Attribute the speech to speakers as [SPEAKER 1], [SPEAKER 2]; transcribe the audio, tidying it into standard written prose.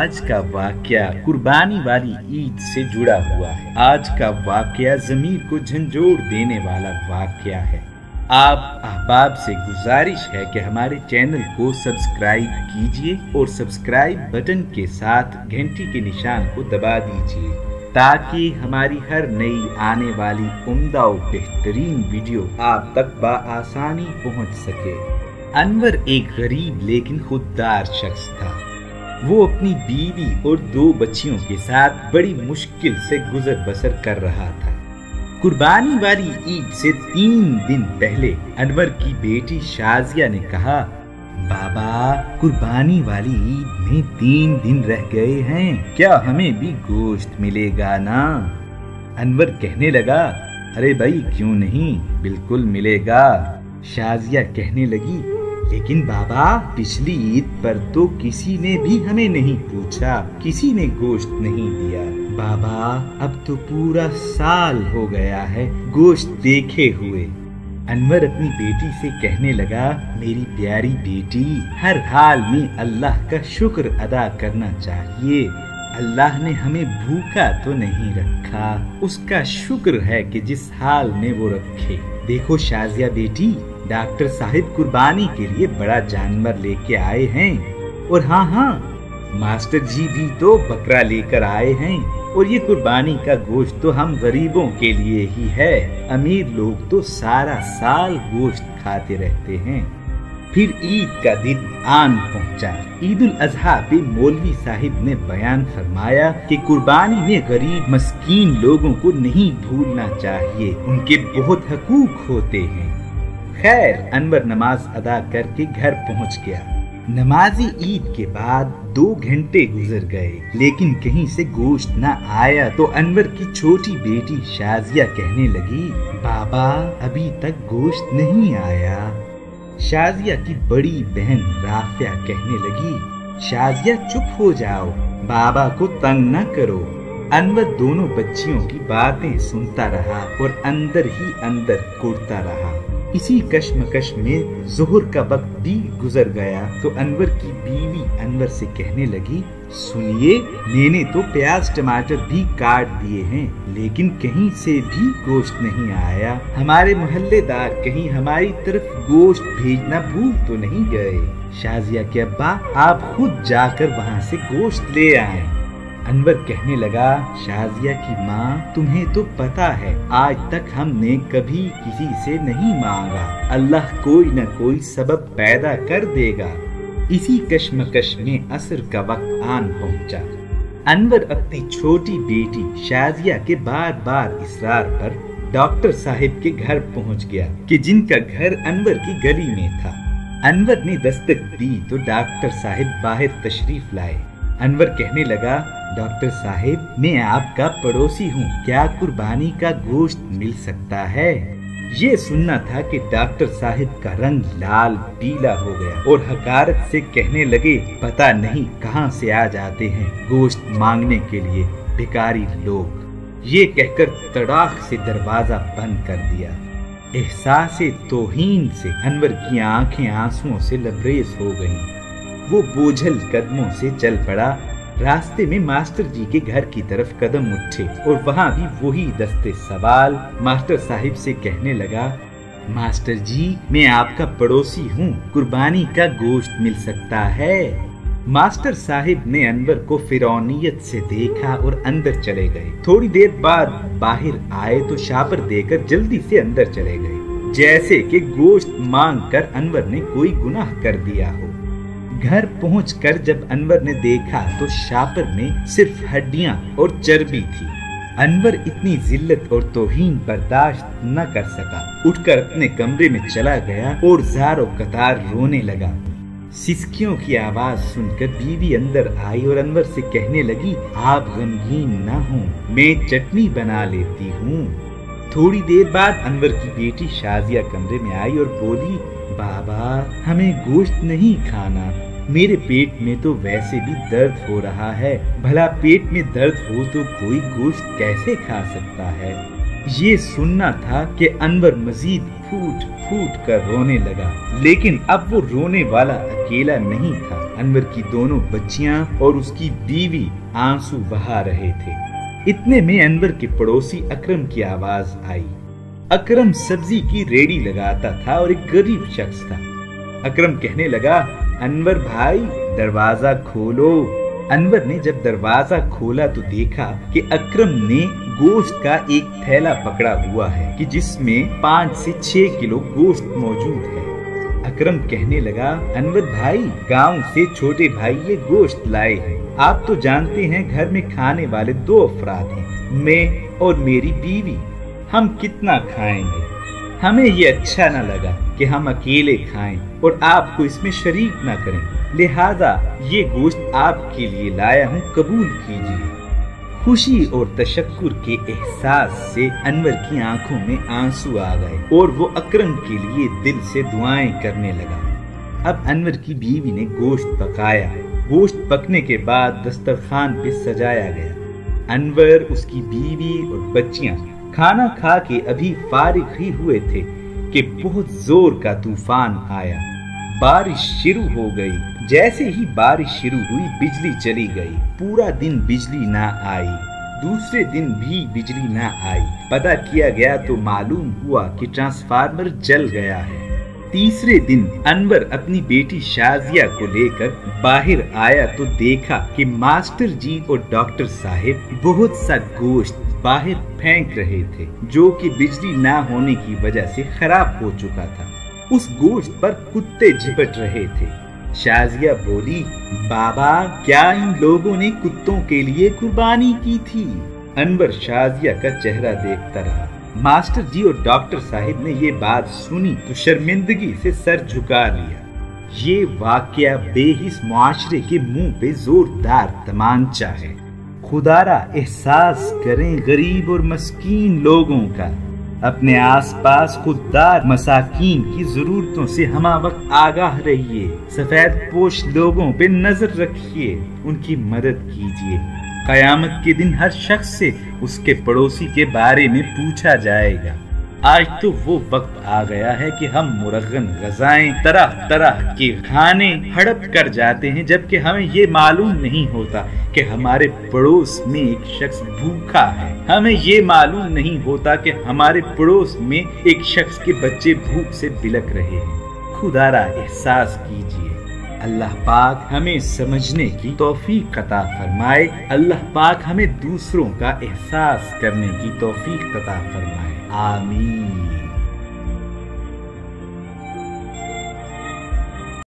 [SPEAKER 1] आज का वाकया कुर्बानी वाली ईद से जुड़ा हुआ है। आज का वाकया ज़मीर को झंझोड़ देने वाला वाकया है। आप अहबाब से गुजारिश है कि हमारे चैनल को सब्सक्राइब कीजिए और सब्सक्राइब बटन के साथ घंटी के निशान को दबा दीजिए ताकि हमारी हर नई आने वाली उम्दा और बेहतरीन वीडियो आप तक बआसानी पहुंच सके। अनवर एक गरीब लेकिन खुददार शख्स था। वो अपनी बीवी और 2 बच्चियों के साथ बड़ी मुश्किल से गुजर बसर कर रहा था। कुर्बानी वाली ईद से 3 दिन पहले अनवर की बेटी शाजिया ने कहा, बाबा कुर्बानी वाली ईद में 3 दिन रह गए हैं, क्या हमें भी गोश्त मिलेगा ना? अनवर कहने लगा, अरे भाई क्यों नहीं, बिल्कुल मिलेगा। शाजिया कहने लगी, लेकिन बाबा पिछली ईद पर तो किसी ने भी हमें नहीं पूछा, किसी ने गोश्त नहीं दिया। बाबा अब तो पूरा साल हो गया है गोश्त देखे हुए। अनवर अपनी बेटी से कहने लगा, मेरी प्यारी बेटी, हर हाल में अल्लाह का शुक्र अदा करना चाहिए। अल्लाह ने हमें भूखा तो नहीं रखा, उसका शुक्र है कि जिस हाल में वो रखे। देखो शाजिया बेटी, डॉक्टर साहिब कुर्बानी के लिए बड़ा जानवर लेके आए हैं, और हाँ, मास्टर जी भी तो बकरा लेकर आए हैं। और ये कुर्बानी का गोश्त तो हम गरीबों के लिए ही है, अमीर लोग तो सारा साल गोश्त खाते रहते हैं। फिर ईद का दिन आन पहुंचा। ईद उल अजहा पे मौलवी साहिब ने बयान फरमाया कि कुर्बानी में गरीब मस्कीन लोगों को नहीं भूलना चाहिए, उनके बहुत हकूक होते हैं। खैर अनवर नमाज अदा करके घर पहुंच गया। नमाजी ईद के बाद 2 घंटे गुजर गए, लेकिन कहीं से गोश्त न आया तो अनवर की छोटी बेटी शाजिया कहने लगी, बाबा अभी तक गोश्त नहीं आया। शाजिया की बड़ी बहन राफिया कहने लगी, शाजिया चुप हो जाओ, बाबा को तंग न करो। अनवर दोनों बच्चियों की बातें सुनता रहा और अंदर ही अंदर कुढ़ता रहा। इसी कश्मकश में ज़ोहर का वक्त भी गुजर गया तो अनवर की बीवी अनवर से कहने लगी, सुनिए, मैंने तो प्याज टमाटर भी काट दिए हैं, लेकिन कहीं से भी गोश्त नहीं आया। हमारे मोहल्लेदार कहीं हमारी तरफ गोश्त भेजना भूल तो नहीं गए? शाजिया के अब्बा आप खुद जाकर वहाँ से गोश्त ले आए। अनवर कहने लगा, शाजिया की माँ, तुम्हें तो पता है आज तक हमने कभी किसी से नहीं मांगा, अल्लाह कोई न कोई सबब पैदा कर देगा। इसी कश्मकश में असर का वक्त आन पहुंचा। अनवर अपनी छोटी बेटी शाजिया के बार बार इसरार पर डॉक्टर साहिब के घर पहुंच गया कि जिनका घर अनवर की गली में था। अनवर ने दस्तक दी तो डॉक्टर साहिब बाहर तशरीफ लाए। अनवर कहने लगा, डॉक्टर साहिब, मैं आपका पड़ोसी हूँ, क्या कुर्बानी का गोश्त मिल सकता है? ये सुनना था कि डॉक्टर साहिब का रंग लाल पीला हो गया और हकारत से कहने लगे, पता नहीं कहाँ से आ जाते हैं गोश्त मांगने के लिए भिखारी लोग। ये कहकर तड़ाक से दरवाजा बंद कर दिया। एहसासे तौहीन से अनवर की आंखें आंसुओं से लबरेज हो गईं। वो बोझल कदमों से चल पड़ा। रास्ते में मास्टर जी के घर की तरफ कदम उठे और वहाँ भी वही दस्ते सवाल। मास्टर साहिब से कहने लगा, मास्टर जी, मैं आपका पड़ोसी हूँ, कुर्बानी का गोश्त मिल सकता है? मास्टर साहिब ने अनवर को फिरौनियत से देखा और अंदर चले गए। थोड़ी देर बाद बाहर आए तो शापर देकर जल्दी से अंदर चले गए, जैसे कि गोश्त मांग कर अनवर ने कोई गुनाह कर दिया हो। घर पहुंचकर जब अनवर ने देखा तो शापर में सिर्फ हड्डियां और चर्बी थी। अनवर इतनी जिल्लत और तौहीन बर्दाश्त न कर सका, उठकर अपने कमरे में चला गया और ज़ारो कतार रोने लगा। सिसकियों की आवाज सुनकर बीवी अंदर आई और अनवर से कहने लगी, आप गमगीन न हो, मैं चटनी बना लेती हूँ। थोड़ी देर बाद अनवर की बेटी शाजिया कमरे में आई और बोली, बाबा हमें गोश्त नहीं खाना, मेरे पेट में तो वैसे भी दर्द हो रहा है, भला पेट में दर्द हो तो कोई गोश्त कैसे खा सकता है? ये सुनना था कि अनवर मजीद फूट फूट कर रोने लगा, लेकिन अब वो रोने वाला अकेला नहीं था। انور کی دونوں بچیاں اور اس کی بیوی آنسو بہا رہے تھے۔ اتنے میں انور کے پڑوسی اکرم کی آواز آئی۔ اکرم سبزی کی ریڑھی لگاتا تھا اور ایک غریب شخص تھا۔ اکرم کہنے لگا، انور بھائی دروازہ کھولو۔ انور نے جب دروازہ کھولا تو دیکھا کہ اکرم نے گوشت کا ایک تھیلا پکڑا ہوا ہے کہ جس میں 5 سے 6 کلو گوشت موجود ہے۔ اکرم کہنے لگا، انور بھائی گاؤں سے چھوٹے بھائی یہ گوشت لائے ہیں۔ آپ تو جانتے ہیں گھر میں کھانے والے 2 افراد ہیں، میں اور میری بیوی۔ ہم کتنا کھائیں گے؟ ہمیں یہ اچھا نہ لگا کہ ہم اکیلے کھائیں اور آپ کو اس میں شریک نہ کریں، لہذا یہ گوشت آپ کے لیے لایا ہوں، قبول کیجیے۔ خوشی اور تشکر کے احساس سے انور کی آنکھوں میں آنسو آ گئے اور وہ اکرم کے لیے دل سے دعائیں کرنے لگا۔ اب انور کی بیوی نے گوشت پکایا۔ گوشت پکنے کے بعد دسترخوان پہ سجایا گیا۔ انور، اس کی بیوی اور بچیاں کھانا کھا کے ابھی فارغ ہی ہوئے تھے کہ بہت زور کا طوفان آیا۔ بارش شروع ہو گئی۔ جیسے ہی بارش شروع ہوئی بجلی چلی گئی۔ پورا دن بجلی نہ آئی، دوسرے دن بھی بجلی نہ آئی۔ پتہ کیا گیا تو معلوم ہوا کہ ٹرانسفارمر جل گیا ہے۔ تیسرے دن انور اپنی بیٹی شازیہ کو لے کر باہر آیا تو دیکھا کہ ماسٹر جی اور ڈاکٹر صاحب بہت سا گوشت باہر پھینک رہے تھے جو کہ بجلی نہ ہونے کی وجہ سے خراب ہو چکا تھا۔ اس گوشت پر کتے جھپٹ رہے تھے۔ شازیہ بولی، بابا کیا ان لوگوں نے کتوں کے لیے قربانی کی تھی؟ انور شازیہ کا چہرہ دیکھتا رہا۔ ماسٹر جی اور ڈاکٹر صاحب نے یہ بات سنی تو شرمندگی سے سر جھکا لیا۔ یہ واقعہ بے حس معاشرے کے منہ پہ زوردار تمانچہ ہے۔ خدا را احساس کریں غریب اور مسکین لوگوں کا۔ اپنے آس پاس خوددار مساکین کی ضرورتوں سے ہمہ وقت آگاہ رہیے۔ سفید پوش لوگوں پہ نظر رکھیے، ان کی مدد کیجیے۔ قیامت کے دن ہر شخص سے اس کے پڑوسی کے بارے میں پوچھا جائے گا۔ آج تو وہ وقت آ گیا ہے کہ ہم مرغن غذائیں، طرح طرح کے کھانے ہڑپ کر جاتے ہیں، جبکہ ہمیں یہ معلوم نہیں ہوتا کہ ہمارے پڑوس میں ایک شخص بھوکا ہے۔ ہمیں یہ معلوم نہیں ہوتا کہ ہمارے پڑوس میں ایک شخص کے بچے بھوک سے بلک رہے ہیں۔ خدا را احساس کیجیے۔ اللہ پاک ہمیں سمجھنے کی توفیق عطا فرمائے۔ اللہ پاک ہمیں دوسروں کا احساس کرنے کی توفیق عطا فرمائے۔ آمین۔